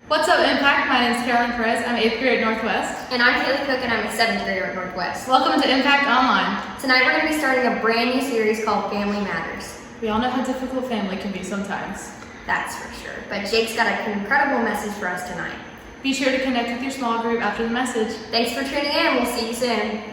What's up, Impact? My name is Caroline Perez. I'm 8th grade at Northwest. And I'm Kaylee Cook, and I'm a 7th grader at Northwest. Welcome to Impact Online. Tonight we're going to be starting a brand new series called Family Matters. We all know how difficult family can be sometimes. That's for sure. But Jake's got an incredible message for us tonight. Be sure to connect with your small group after the message. Thanks for tuning in. We'll see you soon.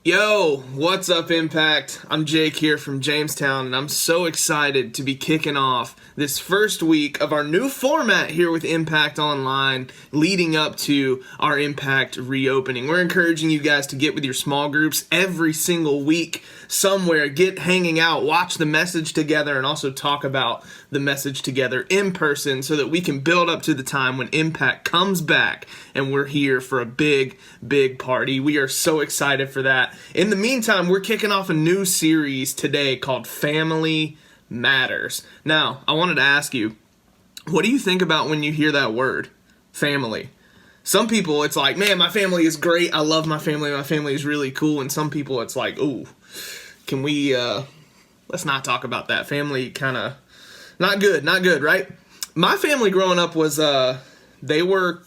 Yo, what's up, Impact? I'm Jake here from Jamestown, and I'm so excited to be kicking off this first week of our new format here with Impact Online, leading up to our Impact reopening. We're encouraging you guys to get with your small groups every single week somewhere, get hanging out, watch the message together, and also talk about the message together in person so that we can build up to the time when Impact comes back and we're here for a big party. We are so excited for that. In the meantime, we're kicking off a new series today called Family Matters. Now, I wanted to ask you, what do you think about when you hear that word, family? Some people, it's like, man, my family is great. I love my family is really cool. And some people, it's like, ooh, can we, let's not talk about that. Family kind of, not good, right? My family growing up was, they were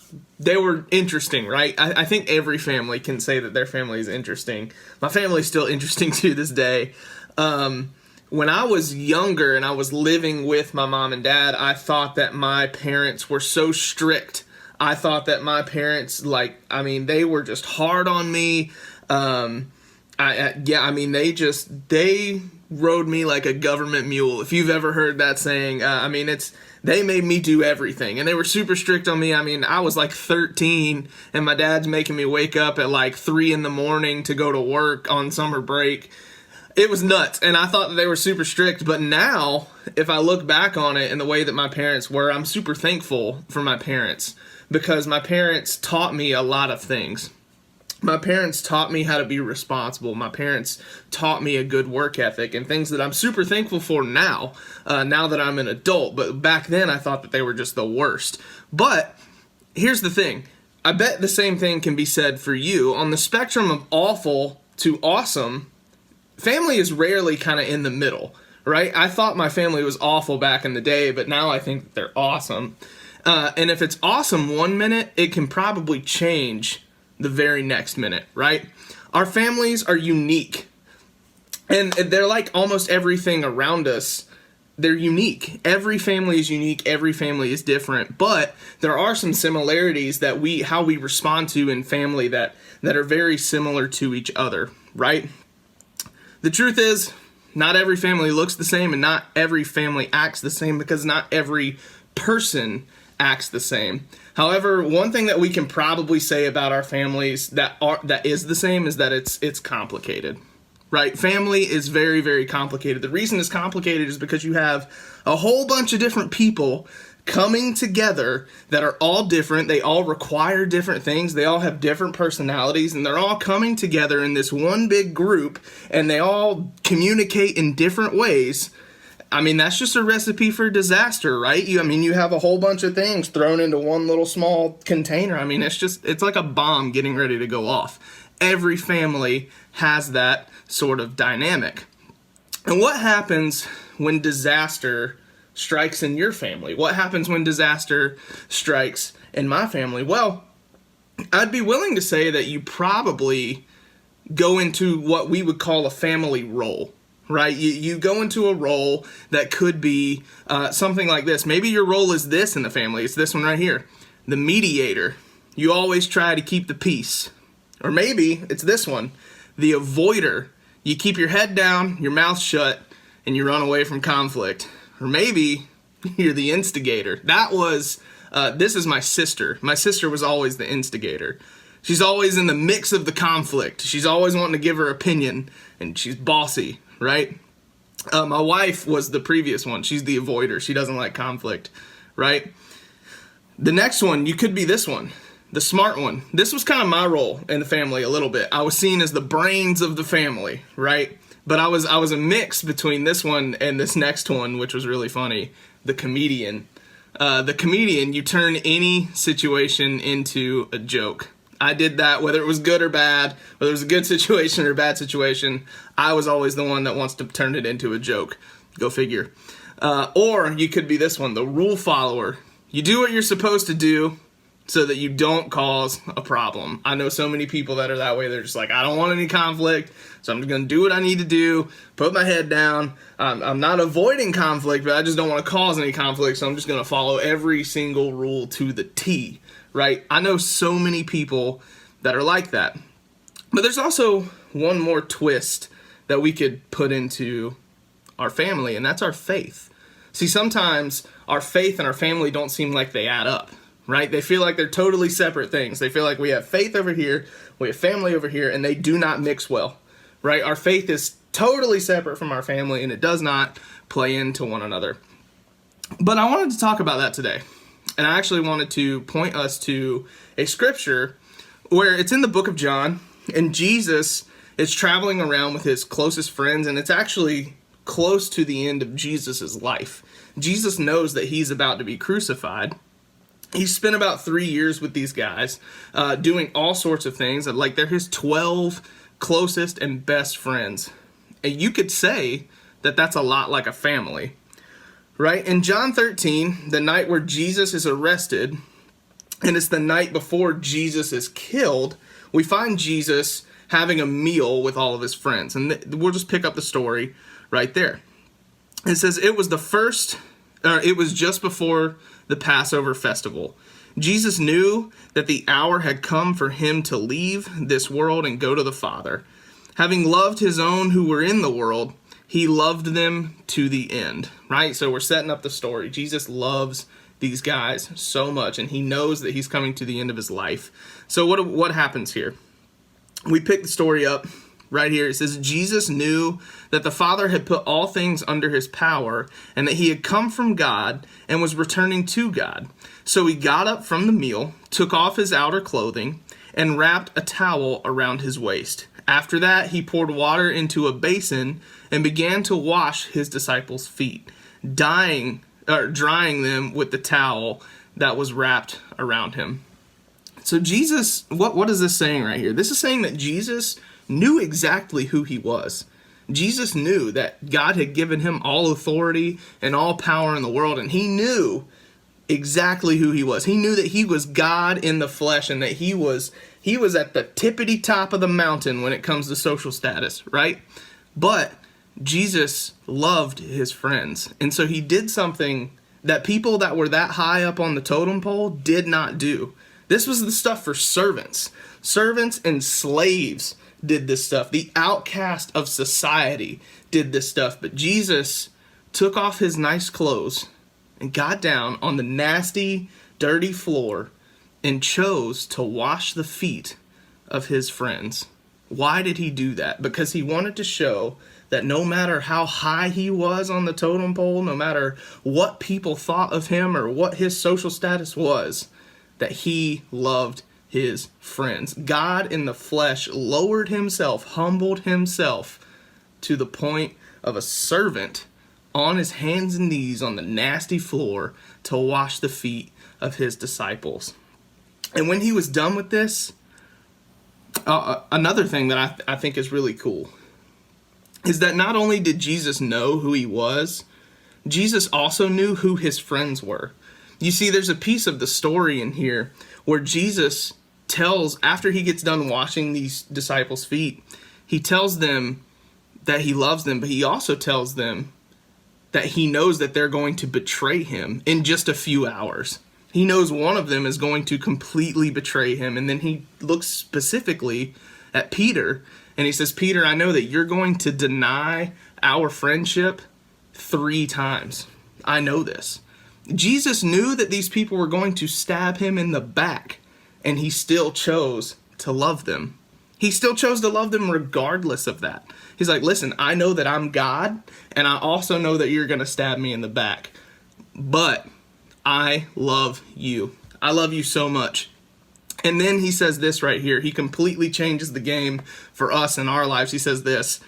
interesting, right? I think every family can say that their family is interesting. My family is still interesting to this day. When I was younger and I was living with my mom and dad, I thought that my they were so strict. I thought that my parents, they were just hard on me. They rode me like a government mule. If you've ever heard that saying, they made me do everything, and they were super strict on me. I was like 13, and my dad's making me wake up at like 3 a.m. to go to work on summer break. It was nuts, and I thought that they were super strict, but now, if I look back on it and the way that my parents were, I'm super thankful for my parents, because my parents taught me a lot of things. My parents taught me how to be responsible. My parents taught me a good work ethic and things that I'm super thankful for now that I'm an adult. But back then, I thought that they were just the worst. But here's the thing. I bet the same thing can be said for you. On the spectrum of awful to awesome, family is rarely kind of in the middle, right? I thought my family was awful back in the day, but now I think that they're awesome. And if it's awesome one minute, it can probably change the very next minute, right? Our families are unique, and they're like almost everything around us. They're unique. Every family is unique. Every family is different, but there are some similarities that how we respond to in family that are very similar to each other, right? The truth is, not every family looks the same, and not every family acts the same, because not every person acts the same. However, one thing that we can probably say about our families that is the same is that it's complicated, right? Family is very, very complicated. The reason it's complicated is because you have a whole bunch of different people coming together that are all different. They all require different things. They all have different personalities, and they're all coming together in this one big group, and they all communicate in different ways. That's just a recipe for disaster, right? You have a whole bunch of things thrown into one little small container. It's like a bomb getting ready to go off. Every family has that sort of dynamic. And what happens when disaster strikes in your family? What happens when disaster strikes in my family? Well, I'd be willing to say that you probably go into what we would call a family role. Right? You go into a role that could be something like this. Maybe your role is this in the family. It's this one right here. The mediator. You always try to keep the peace. Or maybe it's this one. The avoider. You keep your head down, your mouth shut, and you run away from conflict. Or maybe you're the instigator. This is my sister. My sister was always the instigator. She's always in the mix of the conflict. She's always wanting to give her opinion, and she's bossy, right? My wife was the previous one. She's the avoider. She doesn't like conflict, right? The next one, you could be this one, the smart one. This was kind of my role in the family a little bit. I was seen as the brains of the family, right? But I was a mix between this one and this next one, which was really funny, the comedian. The comedian, you turn any situation into a joke. I did that, whether it was good or bad, whether it was a good situation or a bad situation. I was always the one that wants to turn it into a joke. Go figure. Or you could be this one, the rule follower. You do what you're supposed to do so that you don't cause a problem. I know so many people that are that way. They're just like, I don't want any conflict, so I'm just going to do what I need to do, put my head down. I'm not avoiding conflict, but I just don't want to cause any conflict, so I'm just going to follow every single rule to the T, right? I know so many people that are like that. But there's also one more twist that we could put into our family, and that's our faith. See, sometimes our faith and our family don't seem like they add up, right? They feel like they're totally separate things. They feel like we have faith over here, we have family over here, and they do not mix well, right? Our faith is totally separate from our family, and it does not play into one another. But I wanted to talk about that today, and I actually wanted to point us to a scripture where it's in the book of John, and Jesus is traveling around with his closest friends, and it's actually close to the end of Jesus' life. Jesus knows that he's about to be crucified. He spent about 3 years with these guys, doing all sorts of things. Like, they're his 12 closest and best friends. And you could say that that's a lot like a family, right? In John 13, the night where Jesus is arrested, and it's the night before Jesus is killed, we find Jesus having a meal with all of his friends. And we'll just pick up the story right there. It says, it was just before the Passover festival. Jesus knew that the hour had come for him to leave this world and go to the Father. Having loved his own who were in the world, he loved them to the end, right? So we're setting up the story. Jesus loves these guys so much, and he knows that he's coming to the end of his life. So what happens here? We pick the story up right here. It says, Jesus knew that the Father had put all things under his power, and that he had come from God and was returning to God. So he got up from the meal, took off his outer clothing, and wrapped a towel around his waist. After that, he poured water into a basin and began to wash his disciples' feet, drying them with the towel that was wrapped around him. So Jesus, what is this saying right here? This is saying that Jesus knew exactly who he was. Jesus knew that God had given him all authority and all power in the world, and he knew exactly who he was. He knew that he was God in the flesh, and that he was at the tippity top of the mountain when it comes to social status, right? But Jesus loved his friends, and so he did something that people that were that high up on the totem pole did not do. This was the stuff for servants. Servants and slaves did this stuff. The outcast of society did this stuff. But Jesus took off his nice clothes and got down on the nasty, dirty floor and chose to wash the feet of his friends. Why did he do that? Because he wanted to show that no matter how high he was on the totem pole, no matter what people thought of him or what his social status was, that he loved his friends. God in the flesh lowered himself, humbled himself to the point of a servant on his hands and knees on the nasty floor to wash the feet of his disciples. And when he was done with this, another thing that I think is really cool is that not only did Jesus know who he was, Jesus also knew who his friends were. You see, there's a piece of the story in here where Jesus tells, after he gets done washing these disciples' feet, he tells them that he loves them, but he also tells them that he knows that they're going to betray him in just a few hours. He knows one of them is going to completely betray him, and then he looks specifically at Peter, and he says, Peter, I know that you're going to deny our friendship 3 times. I know this. Jesus knew that these people were going to stab him in the back, and he still chose to love them. He still chose to love them regardless of that. He's like, listen, I know that I'm God, and I also know that you're going to stab me in the back. But I love you. I love you so much. And then he says this right here. He completely changes the game for us in our lives. He says this,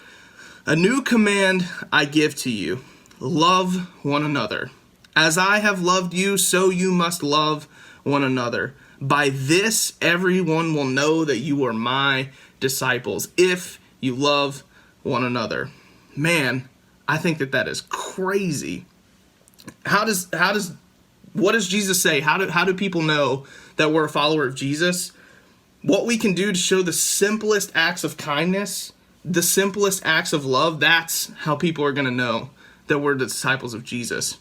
a new command I give to you, love one another. As I have loved you, so you must love one another. By this, everyone will know that you are my disciples, if you love one another. Man, I think that is crazy. What does Jesus say? How do people know that we're a follower of Jesus? What we can do to show the simplest acts of kindness, the simplest acts of love, that's how people are going to know that we're the disciples of Jesus.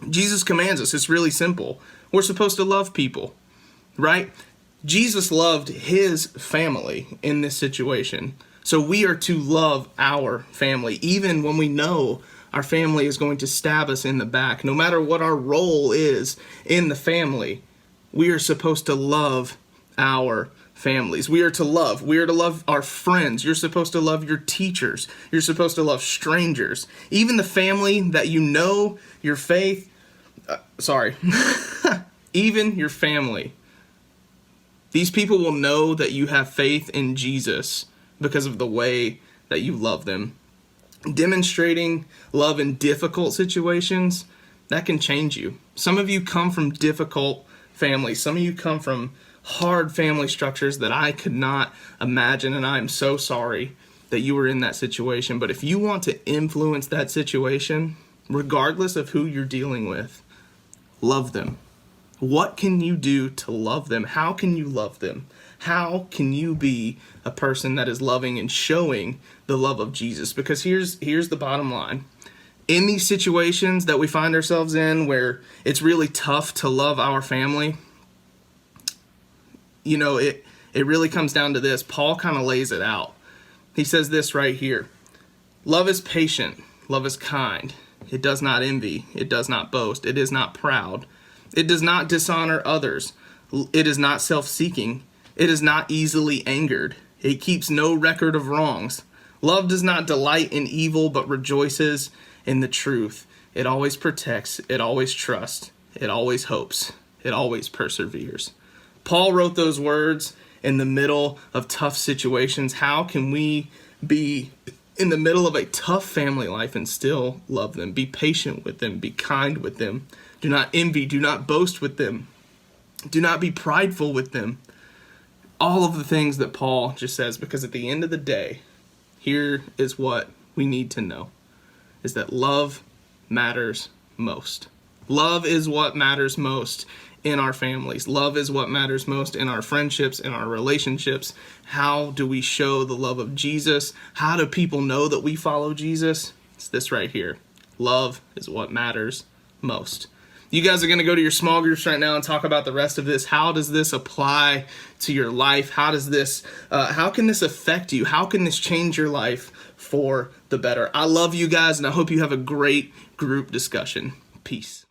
Jesus commands us. It's really simple. We're supposed to love people, right? Jesus loved his family in this situation. So we are to love our family, even when we know our family is going to stab us in the back. No matter what our role is in the family, we are supposed to love our families. We are to love our friends. You're supposed to love your teachers. You're supposed to love strangers. Even the family that you know, your faith, even your family. These people will know that you have faith in Jesus because of the way that you love them. Demonstrating love in difficult situations, that can change you. Some of you come from difficult families. Some of you come from hard family structures that I could not imagine, and I am so sorry that you were in that situation. But if you want to influence that situation, regardless of who you're dealing with, love them. What can you do to love them? How can you love them? How can you be a person that is loving and showing the love of Jesus? Because here's the bottom line. In these situations that we find ourselves in where it's really tough to love our family, it really comes down to this. Paul kind of lays it out. He says this right here. Love is patient. Love is kind. It does not envy. It does not boast. It is not proud. It does not dishonor others. It is not self-seeking. It is not easily angered. It keeps no record of wrongs. Love does not delight in evil, but rejoices in the truth. It always protects. It always trusts. It always hopes. It always perseveres. Paul wrote those words in the middle of tough situations. How can we be in the middle of a tough family life and still love them? Be patient with them. Be kind with them. Do not envy. Do not boast with them. Do not be prideful with them. All of the things that Paul just says, because at the end of the day, here is what we need to know, is that love matters most. Love is what matters most in our families. Love is what matters most in our friendships, in our relationships. How do we show the love of Jesus? How do people know that we follow Jesus? It's this right here. Love is what matters most. You guys are going to go to your small groups right now and talk about the rest of this. How does this apply to your life? How can this affect you? How can this change your life for the better? I love you guys, and I hope you have a great group discussion. Peace.